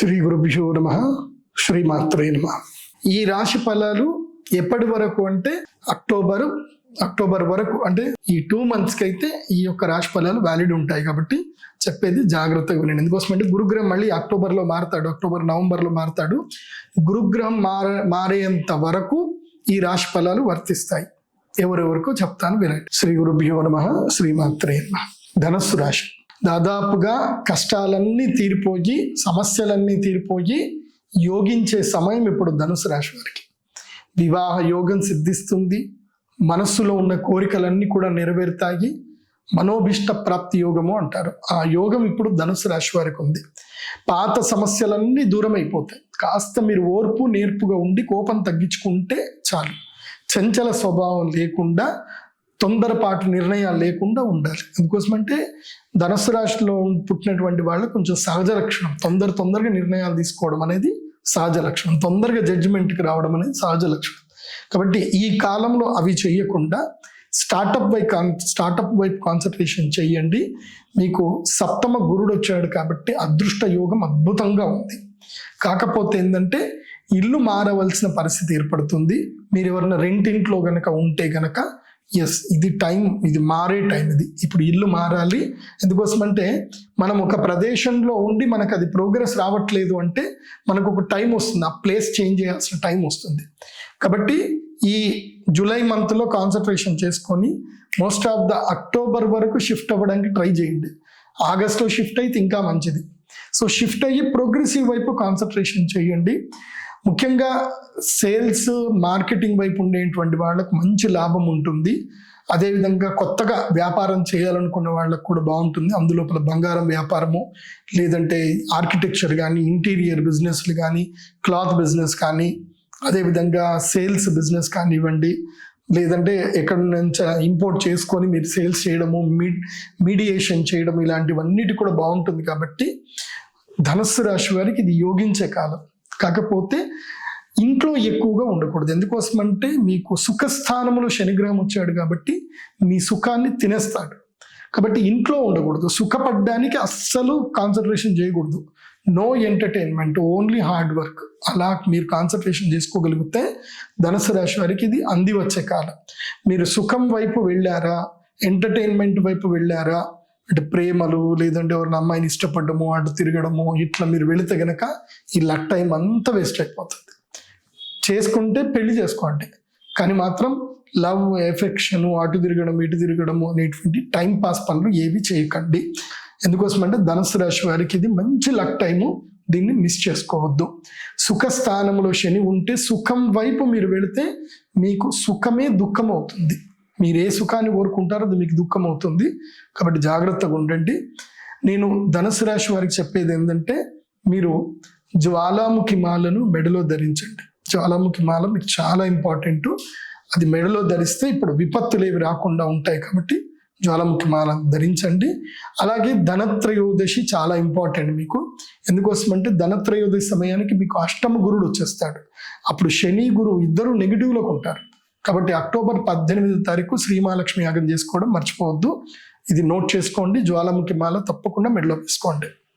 శ్రీ గురుభ్యో నమః. శ్రీమాత్రే నమః. ఈ రాశి ఫలాలు ఎప్పటి వరకు అంటే అక్టోబర్ వరకు, అంటే ఈ 2 months కి అయితే ఈ యొక్క రాశి ఫలాలు వ్యాలిడ్ ఉంటాయి. కాబట్టి చెప్పేది జాగ్రత్తగా వినండి. ఎందుకోసం అంటే గురుగ్రహం మళ్ళీ అక్టోబర్లో మారుతాడు, నవంబర్లో మారుతాడు. గురుగ్రహం మారేంత వరకు ఈ రాశి ఫలాలు వర్తిస్తాయి. ఎవరెవరికో చెప్తాను వినండి. శ్రీ గురుభ్యో నమః. శ్రీమాత్రే నమః. ధనస్సు రాశి దాదాపుగా కష్టాలన్నీ తీరిపోయి, సమస్యలన్నీ తీరిపోయి యోగించే సమయం ఇప్పుడు ధనుసు రాశి వారికి. వివాహ యోగం సిద్ధిస్తుంది. మనస్సులో ఉన్న కోరికలన్నీ కూడా నెరవేరుతాయి. మనోభిష్ట ప్రాప్తి యోగము అంటారు. ఆ యోగం ఇప్పుడు ధనుసు రాశి వారికి ఉంది. పాత సమస్యలన్నీ దూరం అయిపోతాయి. కాస్త మీరు ఓర్పు నేర్పుగా ఉండి కోపం తగ్గించుకుంటే చాలు. చంచల స్వభావం లేకుండా, తొందరపాటు నిర్ణయాలు లేకుండా ఉండాలి. ఎందుకోసమంటే ధనుసు రాశిలో పుట్టినటువంటి వాళ్ళు కొంచెం సహజ లక్షణం. తొందరగా నిర్ణయాలు తీసుకోవడం అనేది సహజ లక్షణం. తొందరగా జడ్జిమెంట్కి రావడం అనేది సహజ లక్షణం. కాబట్టి ఈ కాలంలో అవి చేయకుండా స్టార్టప్ వైపు కాన్సన్ట్రేషన్ చేయండి. మీకు సప్తమ గురుడు వచ్చాడు కాబట్టి అదృష్ట యోగం అద్భుతంగా ఉంది. కాకపోతే ఏంటంటే ఇల్లు మారవలసిన పరిస్థితి ఏర్పడుతుంది. మీరు ఎవరైనా రెంటింట్లో గనక ఉంటే గనక ఇది టైం, ఇది మారే టైం. ఇప్పుడు ఇల్లు మారాలి. ఎందుకోసమంటే మనం ఒక ప్రదేశంలో ఉండి మనకు అది ప్రోగ్రెస్ రావట్లేదు అంటే మనకు ఒక టైం వస్తుంది, ఆ ప్లేస్ చేంజ్ చేయాల్సిన టైం వస్తుంది. కాబట్టి ఈ జూలై మంత్లో కాన్సన్ట్రేషన్ చేసుకొని మోస్ట్ ఆఫ్ ద అక్టోబర్ వరకు షిఫ్ట్ అవ్వడానికి ట్రై చేయండి. ఆగస్టులో షిఫ్ట్ అయితే ఇంకా మంచిది. సో షిఫ్ట్ అయ్యి ప్రోగ్రెసివ్ వైపు కాన్సన్ట్రేషన్ చేయండి. ముఖ్యంగా సేల్స్, మార్కెటింగ్ వైపు ఉండేటువంటి వాళ్ళకు మంచి లాభం ఉంటుంది. అదేవిధంగా కొత్తగా వ్యాపారం చేయాలనుకున్న వాళ్ళకు కూడా బాగుంటుంది. అందులోపల బంగారం వ్యాపారము, లేదంటే ఆర్కిటెక్చర్ కానీ, ఇంటీరియర్ బిజినెస్లు కానీ, క్లాత్ బిజినెస్ కానీ, అదేవిధంగా సేల్స్ బిజినెస్ కానివ్వండి, లేదంటే ఎక్కడి నుంచి ఇంపోర్ట్ చేసుకొని మీరు సేల్స్ చేయడము, మీడియేషన్ చేయడం, ఇలాంటివన్నిటి కూడా బాగుంటుంది. కాబట్టి ధనుస్సు రాశి వారికి ఇది యోగించే కాలం. కాకపోతే ఇంట్లో ఎక్కువగా ఉండకూడదు. ఎందుకోసమంటే మీకు సుఖస్థానంలో శనిగ్రహం వచ్చాడు కాబట్టి మీ సుఖాన్ని తినేస్తాడు. కాబట్టి ఇంట్లో ఉండకూడదు. సుఖపడ్డానికి అస్సలు కాన్సన్ట్రేషన్ చేయకూడదు. No entertainment, only hard work. అలా మీరు కాన్సన్ట్రేషన్ చేసుకోగలిగితే ధనుసు రాశి వారికి ఇది అంది వచ్చే కాలం. మీరు సుఖం వైపు వెళ్ళారా, ఎంటర్టైన్మెంట్ వైపు వెళ్ళారా, అంటే ప్రేమలు, లేదంటే ఎవరిని అమ్మాయిని ఇష్టపడము, అటు తిరగడము, ఇట్లా మీరు వెళితే గనక ఈ టైం అంతా వేస్ట్ అయిపోతుంది. చేసుకుంటే పెళ్లి చేసుకోండి, కానీ మాత్రం లవ్, ఎఫెక్షన్, అటు తిరగడం ఇటు తిరగడము అనేటువంటి టైం పాస్ పనులు ఏవి చేయకండి. ఎందుకోసమంటే ధనుసు రాశి వారికి ఇది మంచి లక్ టైము. దీన్ని మిస్ చేసుకోవద్దు. సుఖస్థానంలో శని ఉంటే సుఖం వైపు మీరు వెళితే మీకు సుఖమే దుఃఖం అవుతుంది. మీరు ఏ సుఖాన్ని కోరుకుంటారో అది మీకు దుఃఖం అవుతుంది. కాబట్టి జాగ్రత్తగా ఉండండి. నేను ధనుసు రాశి వారికి చెప్పేది ఏంటంటే మీరు జ్వాలాముఖి మాలను మెడలో ధరించండి. జ్వాలాముఖి మాల మీకు చాలా ఇంపార్టెంట్. అది మెడలో ధరిస్తే ఇప్పుడు విపత్తులు ఏవి రాకుండా ఉంటాయి. కాబట్టి జ్వాలాముఖి మాల ధరించండి. అలాగే ధనత్రయోదశి చాలా ఇంపార్టెంట్ మీకు. ఎందుకోసమంటే ధనత్రయోదశి సమయానికి మీకు అష్టమ గురుడు వచ్చేస్తాడు. అప్పుడు శని, గురు ఇద్దరు నెగిటివ్లోకి ఉంటారు. కాబట్టి అక్టోబర్ 18వ తారీఖు శ్రీమహాలక్ష్మి యాగం చేసుకోవడం మర్చిపోవద్దు. ఇది నోట్ చేసుకోండి. జ్వాలాముఖి మాల తప్పకుండా మెడలో వేసుకోండి.